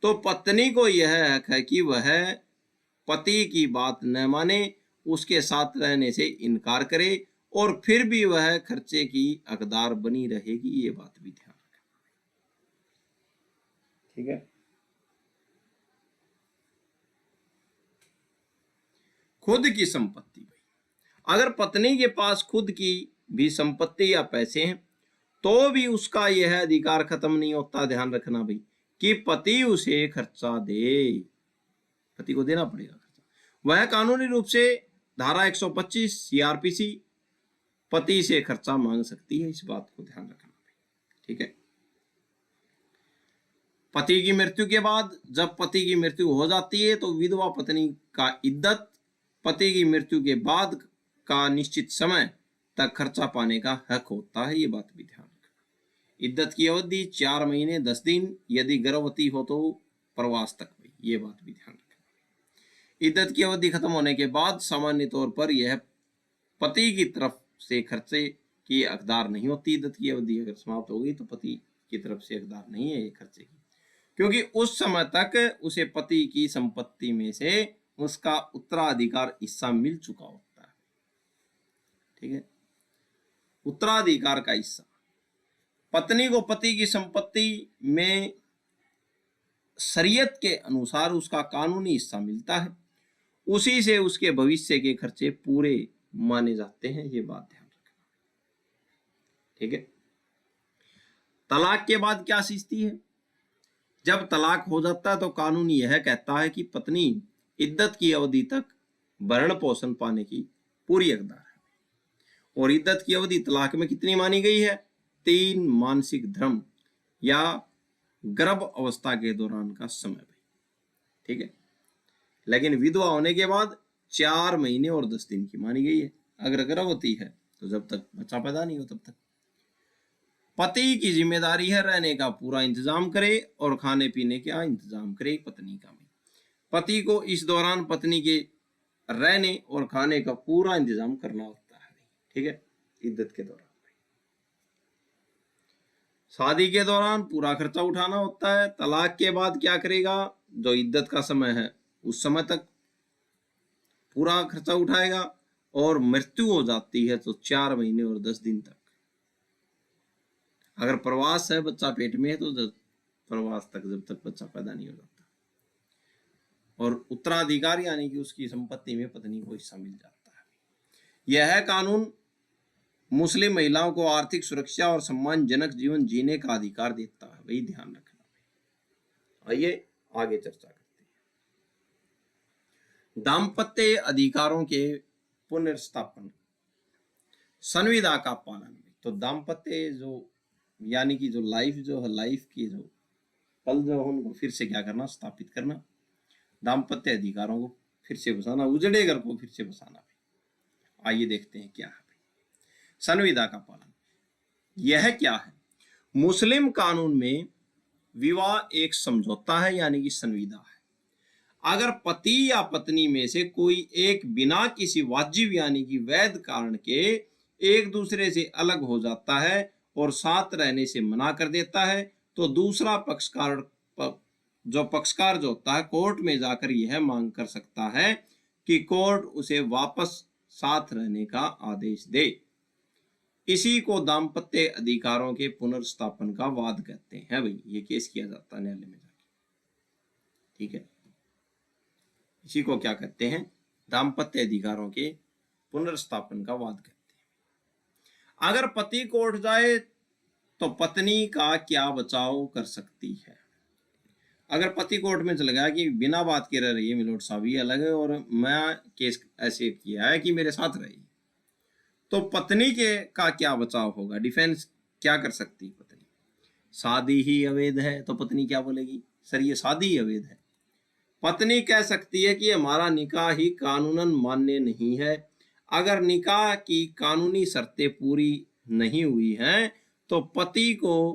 तो पत्नी को यह हक है कि वह पति की बात न माने, उसके साथ रहने से इनकार करे और फिर भी वह खर्चे की हकदार बनी रहेगी। ये बात भी ध्यान रखें, ठीक है। खुद की संपत्ति, अगर पत्नी के पास खुद की भी संपत्ति या पैसे हैं, तो भी उसका यह अधिकार खत्म नहीं होता। ध्यान रखना भाई कि पति उसे खर्चा दे, पति को देना पड़ेगा खर्चा। वह कानूनी रूप से धारा 125 सीआरपीसी पति से खर्चा मांग सकती है, इस बात को ध्यान रखना भाई। ठीक है। पति की मृत्यु के बाद, जब पति की मृत्यु हो जाती है तो विधवा पत्नी का इद्दत पति की मृत्यु के बाद का निश्चित समय तक खर्चा पाने का हक होता है, ये बात भी ध्यान रखना। इद्दत की अवधि 4 महीने 10 दिन, यदि गर्भवती हो तो प्रवास तक भाई, ये बात भी ध्यान रखना। इद्दत की अवधि खत्म होने के बाद सामान्य तौर पर यह पति की तरफ से खर्चे की हकदार नहीं होती। इद्दत की अवधि अगर समाप्त हो गई तो पति की तरफ से हकदार नहीं है ये खर्चे की, क्योंकि उस समय तक उसे पति की संपत्ति में से उसका उत्तराधिकार हिस्सा मिल चुका होता है। ठीक है। उत्तराधिकार का हिस्सा पत्नी को पति की संपत्ति में शरीयत के अनुसार उसका कानूनी हिस्सा मिलता है, उसी से उसके भविष्य के खर्चे पूरे माने जाते हैं, ये बात ध्यान रखना। ठीक है। तलाक के बाद क्या स्थिति है? जब तलाक हो जाता है तो कानून यह कहता है कि पत्नी इद्दत की अवधि तक भरण पोषण पाने की पूरी हकदार है, और इद्दत की अवधि तलाक में कितनी मानी गई है? 3 मानसिक धर्म या गर्भ अवस्था के दौरान का समय भाई। ठीक है। लेकिन विधवा होने के बाद 4 महीने और 10 दिन की मानी गई है। अगर गर्भवती है तो जब तक बच्चा पैदा नहीं हो तब तक। पति की जिम्मेदारी है रहने का पूरा इंतजाम करे और खाने पीने का इंतजाम करे पत्नी का भी। पति को इस दौरान पत्नी के रहने और खाने का पूरा इंतजाम करना होता है। ठीक है। इद्दत के दौरान शादी के दौरान पूरा खर्चा उठाना होता है। तलाक के बाद क्या करेगा? जो इद्दत का समय है उस समय तक पूरा खर्चा उठाएगा, और मृत्यु हो जाती है तो 4 महीने और 10 दिन तक। अगर प्रवास है, बच्चा पेट में है, तो प्रवास तक, जब तक बच्चा पैदा नहीं हो जाता। और उत्तराधिकार यानी कि उसकी संपत्ति में पत्नी को हिस्सा मिल जाता है। यह कानून मुस्लिम महिलाओं को आर्थिक सुरक्षा और सम्मानजनक जीवन जीने का अधिकार देता है भाई, ध्यान रखना। आइए आगे चर्चा करते हैं। दाम्पत्य अधिकारों के पुनर्स्थापन, संविदा का पालन। तो दाम्पत्य जो यानी कि जो लाइफ जो है, लाइफ की जो पल जो उनको फिर से क्या करना? स्थापित करना। दाम्पत्य अधिकारों को फिर से बसाना, उजड़े घर को फिर से बसाना भाई। आइए देखते हैं क्या है भाई संविदा का पालन। यह क्या है? मुस्लिम कानून में विवाह एक समझौता है यानी कि संविदा है। अगर पति या पत्नी में से कोई एक बिना किसी वाजिब यानी कि वैध कारण के एक दूसरे से अलग हो जाता है और साथ रहने से मना कर देता है, तो दूसरा पक्षकार जो होता है कोर्ट में जाकर यह मांग कर सकता है कि कोर्ट उसे वापस साथ रहने का आदेश दे। इसी को दाम्पत्य अधिकारों के पुनर्स्थापन का वाद कहते हैं भाई। ये केस किया जाता है न्यायालय में जाके। ठीक है। इसी को क्या कहते हैं? दाम्पत्य अधिकारों के पुनर्स्थापन का वाद कहते हैं। अगर पति कोर्ट जाए तो पत्नी का क्या बचाव कर सकती है? अगर पति कोर्ट में चल गया कि बिना बात के रह रही है मिलोट साहब, ये अलग है, और मैं केस ऐसे किया है कि मेरे साथ रही, तो पत्नी के का क्या बचाव होगा? डिफेंस क्या कर सकती है पत्नी? शादी ही अवैध है तो पत्नी क्या बोलेगी? सर ये शादी अवैध है। पत्नी कह सकती है कि हमारा निकाह ही कानूनन मान्य नहीं है। अगर निकाह की कानूनी शर्तें पूरी नहीं हुई हैं तो पति को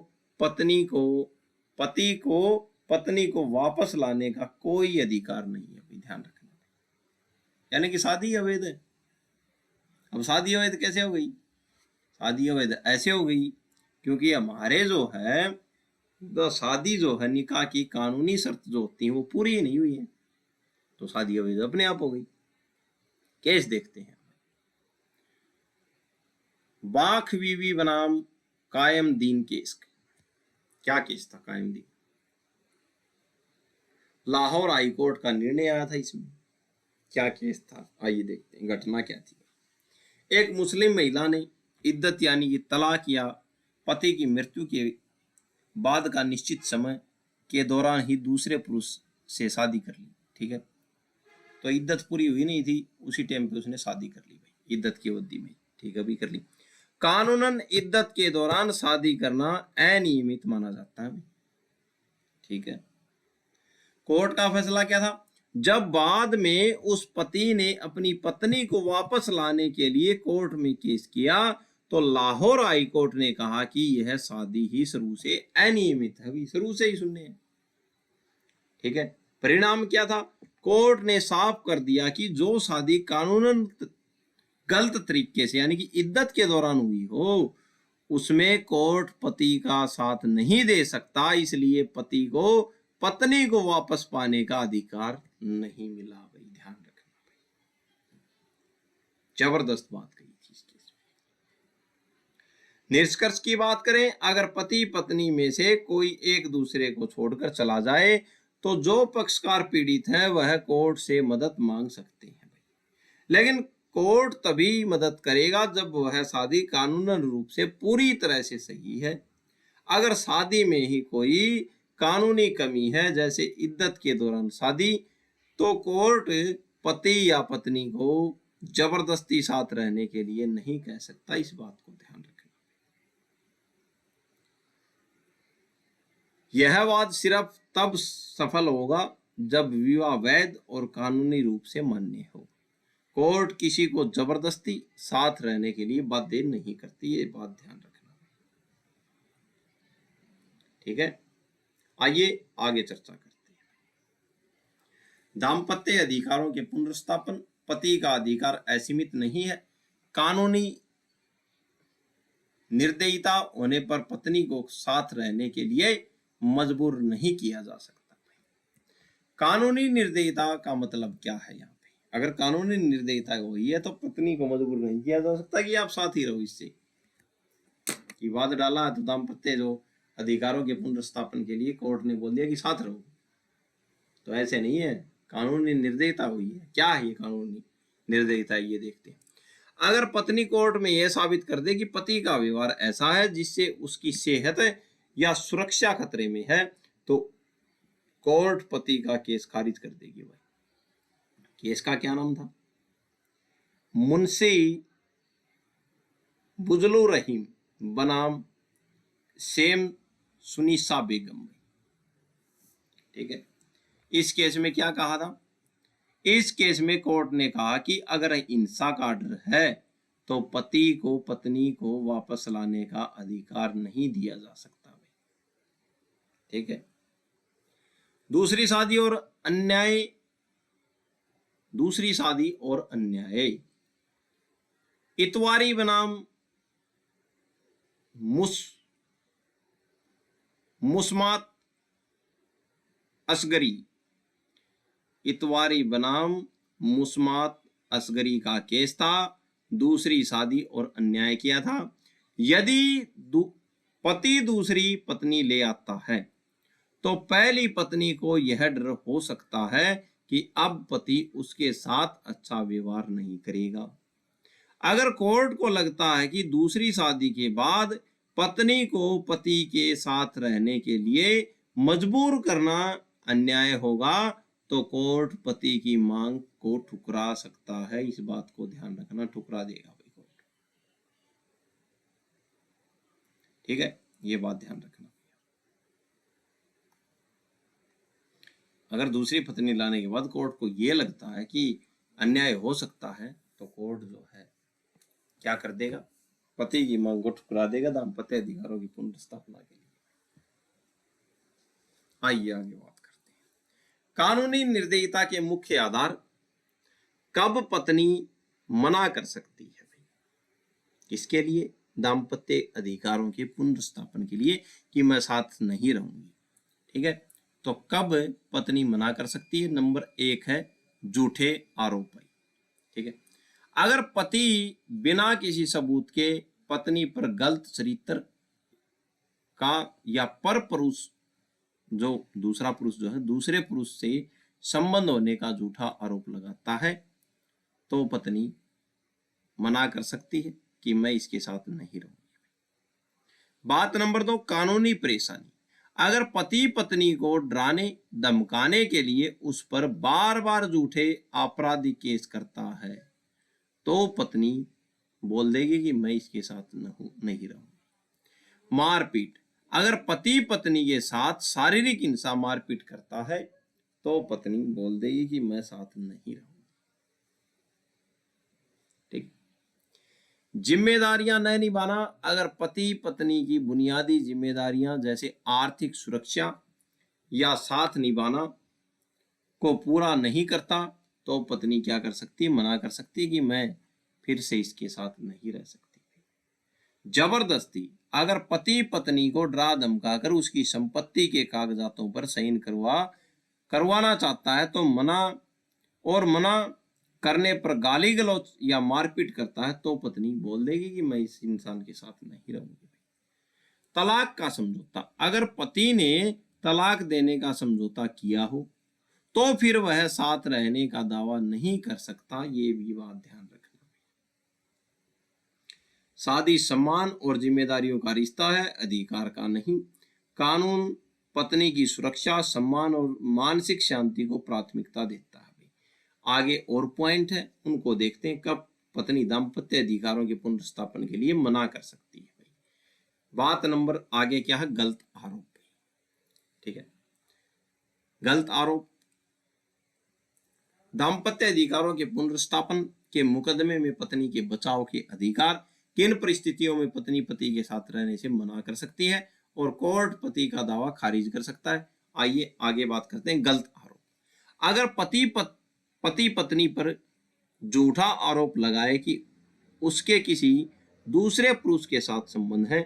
पत्नी को वापस लाने का कोई अधिकार नहीं है। ध्यान रखना। यानी कि शादी अवैध है। अब शादी अवैध कैसे हो गई? शादी अवैध ऐसे हो गई क्योंकि हमारे जो है तो शादी जो है, निकाह की कानूनी शर्त जो होती है वो पूरी ही नहीं हुई है, तो शादी अवैध अपने आप हो गई। केस देखते हैं। बाख बीवी बनाम कायम दीन केस। क्या केस था? कायम दीन। लाहौर हाई कोर्ट का निर्णय आया था इसमें। क्या केस था? आइए देखते हैं घटना क्या थी। एक मुस्लिम महिला ने इद्दत यानी कि तलाक या पति की मृत्यु के बाद का निश्चित समय के दौरान ही दूसरे पुरुष से शादी कर ली। ठीक है, तो इद्दत पूरी हुई नहीं थी, उसी टाइम पे उसने शादी कर ली भाई, इद्दत की अवधि में। ठीक है, अभी कर ली। कानूनन इद्दत के दौरान शादी करना अनियमित माना जाता है। ठीक है, कोर्ट का फैसला क्या था? जब बाद में उस पति ने अपनी पत्नी को वापस लाने के लिए कोर्ट में केस किया तो लाहौर हाई कोर्ट ने कहा कि यह शादी ही शुरू से अनियमित है, शुरू से ही सुनने। ठीक है, परिणाम क्या था? कोर्ट ने साफ कर दिया कि जो शादी कानूनन गलत तरीके से यानी कि इद्दत के दौरान हुई हो उसमें कोर्ट पति का साथ नहीं दे सकता, इसलिए पति को पत्नी को वापस पाने का अधिकार नहीं मिला। भाई ध्यान रखना, जबरदस्त बात कही थी इस केस में। निष्कर्ष की बात करें, अगर पति पत्नी में से कोई एक दूसरे को छोड़कर चला जाए तो जो पक्षकार पीड़ित है वह कोर्ट से मदद मांग सकते हैं भाई, लेकिन कोर्ट तभी मदद करेगा जब वह शादी कानूनन रूप से पूरी तरह से सही है। अगर शादी में ही कोई कानूनी कमी है जैसे इद्दत के दौरान शादी, तो कोर्ट पति या पत्नी को जबरदस्ती साथ रहने के लिए नहीं कह सकता। इस बात को ध्यान रखना। यह वाद सिर्फ तब सफल होगा जब विवाह वैध और कानूनी रूप से मान्य हो। कोर्ट किसी को जबरदस्ती साथ रहने के लिए बाध्य नहीं करती, ये बात ध्यान रखना। ठीक है, आइए आगे चर्चा करते हैं। दाम्पत्य अधिकारों के पुनर्स्थापन। पति का अधिकार असीमित नहीं है। कानूनी निर्दयता होने पर पत्नी को साथ रहने के लिए मजबूर नहीं किया जा सकता। कानूनी निर्दयता का मतलब क्या है? यहाँ पे अगर कानूनी निर्दयता हुई है तो पत्नी को मजबूर नहीं किया जा सकता कि आप साथ ही रहो। इससे कि वाद डाला है तो दाम्पत्य जो अधिकारों के पुनर्स्थापन के लिए कोर्ट ने बोल दिया कि साथ रहो, तो ऐसे नहीं है, कानूनी निर्दयता हुई है। क्या है ये कानूनी निर्दयता? ये देखते हैं। अगर पत्नी कोर्ट में यह साबित कर दे कि पति का व्यवहार ऐसा है जिससे उसकी सेहत या सुरक्षा खतरे में है तो कोर्ट पति का केस खारिज कर देगी। भाई केस का क्या नाम था? मुंशी बुजलुर रहीम बनाम सेम सुनीसा बेगम। ठीक है, इस केस में क्या कहा था? इस केस में कोर्ट ने कहा कि अगर हिंसा का डर है तो पति को पत्नी को वापस लाने का अधिकार नहीं दिया जा सकता। भाई ठीक है, दूसरी शादी और अन्याय। दूसरी शादी और अन्याय। इतवारी बनाम मुस्मात असगरी। इतवारी बनाम मुस्मात असगरी का केस था। दूसरी शादी और अन्याय किया था। यदि पति दूसरी पत्नी ले आता है तो पहली पत्नी को यह डर हो सकता है कि अब पति उसके साथ अच्छा व्यवहार नहीं करेगा। अगर कोर्ट को लगता है कि दूसरी शादी के बाद पत्नी को पति के साथ रहने के लिए मजबूर करना अन्याय होगा तो कोर्ट पति की मांग को ठुकरा सकता है। इस बात को ध्यान रखना, ठुकरा देगा भाई कोर्ट। ठीक है, ये बात ध्यान रखना। अगर दूसरी पत्नी लाने के बाद कोर्ट को यह लगता है कि अन्याय हो सकता है तो कोर्ट जो है क्या कर देगा? पति की मांग को ठुकरा देगा दाम्पत्य अधिकारों की पुनर्स्थापना के लिए। आइए आगे बात करते हैं। कानूनी निर्दयता के मुख्य आधार। कब पत्नी मना कर सकती है? किसके लिए? दाम्पत्य अधिकारों के पुनर्स्थापन के लिए कि मैं साथ नहीं रहूंगी। ठीक है, तो कब पत्नी मना कर सकती है? नंबर 1 है झूठे आरोप। ठीक है, अगर पति बिना किसी सबूत के पत्नी पर गलत चरित्र का या पर पुरुष जो दूसरा पुरुष जो है दूसरे पुरुष से संबंध होने का झूठा आरोप लगाता है तो पत्नी मना कर सकती है। कि मैं इसके साथ नहीं रहूंगी। बात नंबर 2, कानूनी परेशानी। अगर पति पत्नी को डराने धमकाने के लिए उस पर बार बार झूठे आपराधिक केस करता है तो पत्नी बोल देगी कि मैं इसके साथ नहीं रहूंगी। मारपीट। अगर पति पत्नी के साथ शारीरिक हिंसा मारपीट करता है तो पत्नी बोल देगी कि मैं साथ नहीं रहूंगी। ठीक। जिम्मेदारियां न निभाना। अगर पति पत्नी की बुनियादी जिम्मेदारियां जैसे आर्थिक सुरक्षा या साथ निभाना को पूरा नहीं करता तो पत्नी क्या कर सकती है, मना कर सकती है कि मैं फिर से इसके साथ नहीं रह सकती। जबरदस्ती। अगर पति पत्नी को डरा धमकाकर उसकी संपत्ति के कागजातों पर साइन करवाना चाहता है तो मना करने पर गाली गलौज या मारपीट करता है तो पत्नी बोल देगी कि मैं इस इंसान के साथ नहीं रहूंगी। तलाक का समझौता। अगर पति ने तलाक देने का समझौता किया हो तो फिर वह साथ रहने का दावा नहीं कर सकता, ये भी बात ध्यान रखना। शादी सम्मान और जिम्मेदारियों का रिश्ता है, अधिकार का नहीं। कानून पत्नी की सुरक्षा, सम्मान और मानसिक शांति को प्राथमिकता देता है। आगे और पॉइंट है, उनको देखते हैं। कब पत्नी दाम्पत्य अधिकारों के पुनर्स्थापन के लिए मना कर सकती है। बात नंबर आगे क्या है, गलत आरोप। ठीक है, गलत आरोप। दाम्पत्य अधिकारों के पुनर्स्थापन के मुकदमे में पत्नी के बचाव के अधिकार। किन परिस्थितियों में पत्नी पति के साथ रहने से मना कर सकती है और कोर्ट पति का दावा खारिज कर सकता है। आइए आगे बात करते हैं, गलत आरोप। अगर पति पत्नी पर झूठा आरोप लगाए कि उसके किसी दूसरे पुरुष के साथ संबंध है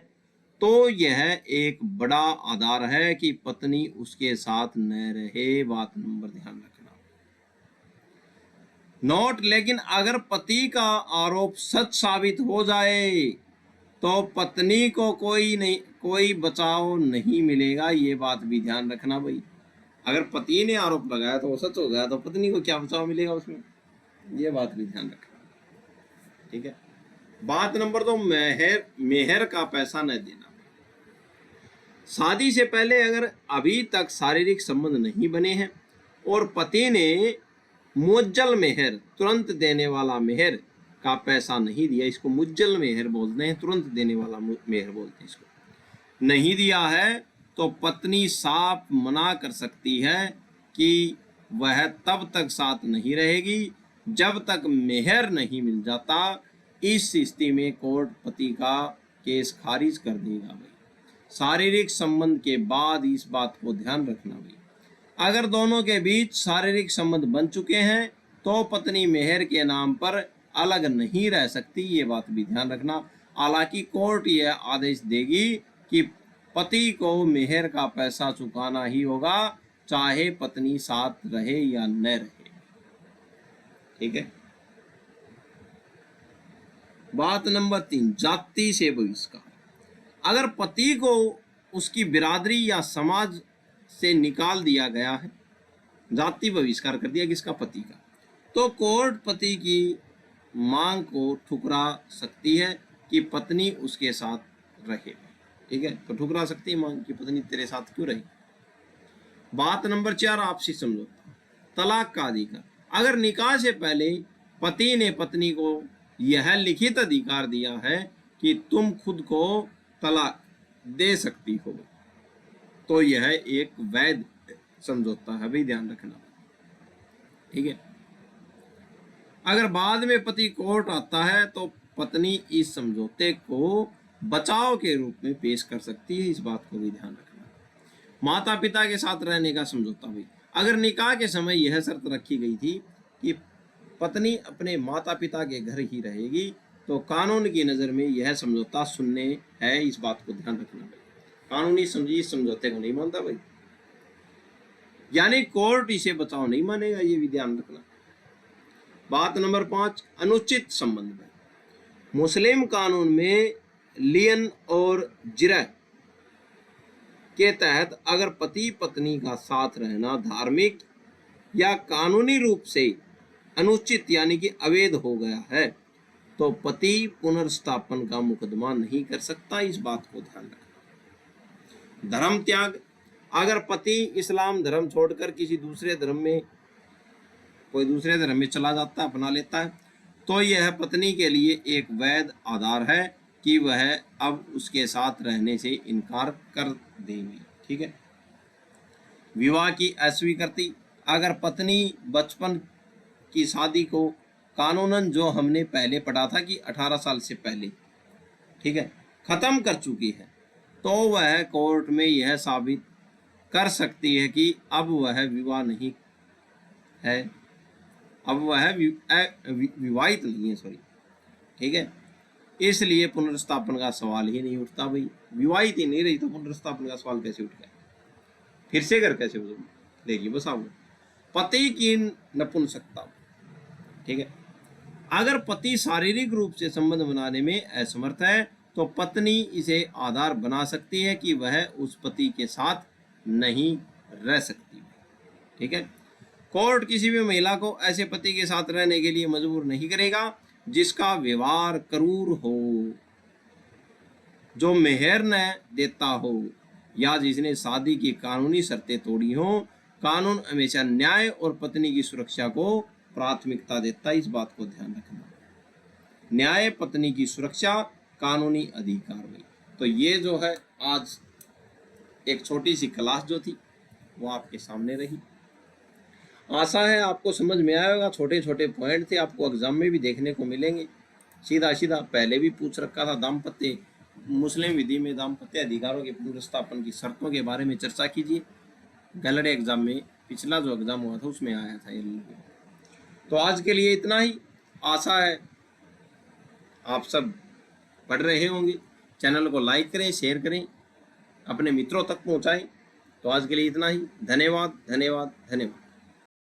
तो यह एक बड़ा आधार है कि पत्नी उसके साथ न रहे। बात नंबर ध्यान रखना। नोट। लेकिन अगर पति का आरोप सच साबित हो जाए तो पत्नी को कोई बचाव नहीं मिलेगा, ये बात भी ध्यान रखना भाई। अगर पति ने आरोप लगाया तो वो सच हो गया तो पत्नी को क्या बचाव मिलेगा उसमें, ये बात भी ध्यान रखना। ठीक है। बात नंबर 2, मेहर का पैसा न देना। शादी से पहले अगर अभी तक शारीरिक संबंध नहीं बने हैं और पति ने मुअज्जल मेहर, तुरंत देने वाला मेहर का पैसा नहीं दिया, इसको मुअज्जल मेहर बोलते हैं, तुरंत देने वाला मेहर बोलते हैं इसको, नहीं दिया है तो पत्नी साफ मना कर सकती है कि वह तब तक साथ नहीं रहेगी जब तक मेहर नहीं मिल जाता। इस स्थिति में कोर्ट पति का केस खारिज कर देगा भाई। शारीरिक संबंध के बाद इस बात को ध्यान रखना भाई, अगर दोनों के बीच शारीरिक संबंध बन चुके हैं तो पत्नी मेहर के नाम पर अलग नहीं रह सकती, ये बात भी ध्यान रखना। हालांकि कोर्ट यह आदेश देगी कि पति को मेहर का पैसा चुकाना ही होगा, चाहे पत्नी साथ रहे या न रहे। ठीक है। बात नंबर 3, जाति से बहिष्कार। अगर पति को उसकी बिरादरी या समाज से निकाल दिया गया है, जाति बहिष्कार कर दिया किसका, पति का, तो कोर्ट पति की मांग को ठुकरा सकती है कि पत्नी उसके साथ रहे। ठीक है, तो ठुकरा सकती है मांग कि पत्नी तेरे साथ क्यों रही। बात नंबर 4, आपसी समझौता। तलाक का अधिकार। अगर निकाह से पहले पति ने पत्नी को यह लिखित अधिकार दिया है कि तुम खुद को तलाक दे सकती हो तो यह एक वैध समझौता है भाई, ध्यान रखना। ठीक है। अगर बाद में पति कोर्ट आता है तो पत्नी इस समझौते को बचाव के रूप में पेश कर सकती है, इस बात को भी ध्यान रखना। माता पिता के साथ रहने का समझौता भी। अगर निकाह के समय यह शर्त रखी गई थी कि पत्नी अपने माता पिता के घर ही रहेगी तो कानून की नज़र में यह समझौता शून्य है, इस बात को ध्यान रखना भाई। कानूनी इस समझौते को नहीं मानता भाई, यानी कोर्ट इसे बचाव नहीं मानेगा, ये भी ध्यान रखना। बात नंबर 5, अनुचित संबंध में। मुस्लिम कानून में लियन और जिरह के तहत अगर पति पत्नी का साथ रहना धार्मिक या कानूनी रूप से अनुचित यानी कि अवैध हो गया है तो पति पुनर्स्थापन का मुकदमा नहीं कर सकता। इस बात को ध्यान रखना। धर्म त्याग, अगर पति इस्लाम धर्म छोड़कर किसी दूसरे धर्म में, कोई दूसरे धर्म में चला जाता है, अपना लेता है, तो यह पत्नी के लिए एक वैध आधार है कि वह अब उसके साथ रहने से इनकार कर देगी। ठीक है। विवाह की अस्वीकृति, अगर पत्नी बचपन की शादी को कानूनन, जो हमने पहले पढ़ा था कि 18 साल से पहले, ठीक है, खत्म कर चुकी है, तो वह कोर्ट में यह साबित कर सकती है कि अब वह विवाह नहीं है, अब वह विवाहित नहीं है, सॉरी, ठीक है। इसलिए पुनर्स्थापन का सवाल ही नहीं उठता। भाई विवाहित ही नहीं रही तो पुनर्स्थापन का सवाल कैसे उठ गया, फिर से घर कैसे लेगी, बस आप पति की नपुंसकता, ठीक है। अगर पति शारीरिक रूप से संबंध बनाने में असमर्थ है तो पत्नी इसे आधार बना सकती है कि वह उस पति के साथ नहीं रह सकती। ठीक है। कोर्ट किसी भी महिला को ऐसे पति के साथ रहने के लिए मजबूर नहीं करेगा जिसका व्यवहार क्रूर हो, जो मेहर न देता हो या जिसने शादी की कानूनी शर्तें तोड़ी हो। कानून हमेशा न्याय और पत्नी की सुरक्षा को प्राथमिकता देता है। इस बात को ध्यान रखना। न्याय, पत्नी की सुरक्षा, कानूनी अधिकार में। तो ये जो है आज एक छोटी सी क्लास जो थी वो आपके सामने रही। आशा है आपको समझ में आया होगा। छोटे छोटे पॉइंट थे, आपको एग्जाम में भी देखने को मिलेंगे। सीधा सीधा पहले भी पूछ रखा था, दाम्पत्य मुस्लिम विधि में दाम्पत्य अधिकारों के पुनर्स्थापन की शर्तों के बारे में चर्चा कीजिए। गैलरी एग्जाम में, पिछला जो एग्जाम हुआ था उसमें आया था ये। तो आज के लिए इतना ही। आशा है आप सब पढ़ रहे होंगे। चैनल को लाइक करें, शेयर करें, अपने मित्रों तक पहुंचाएं। तो आज के लिए इतना ही। धन्यवाद, धन्यवाद, धन्यवाद।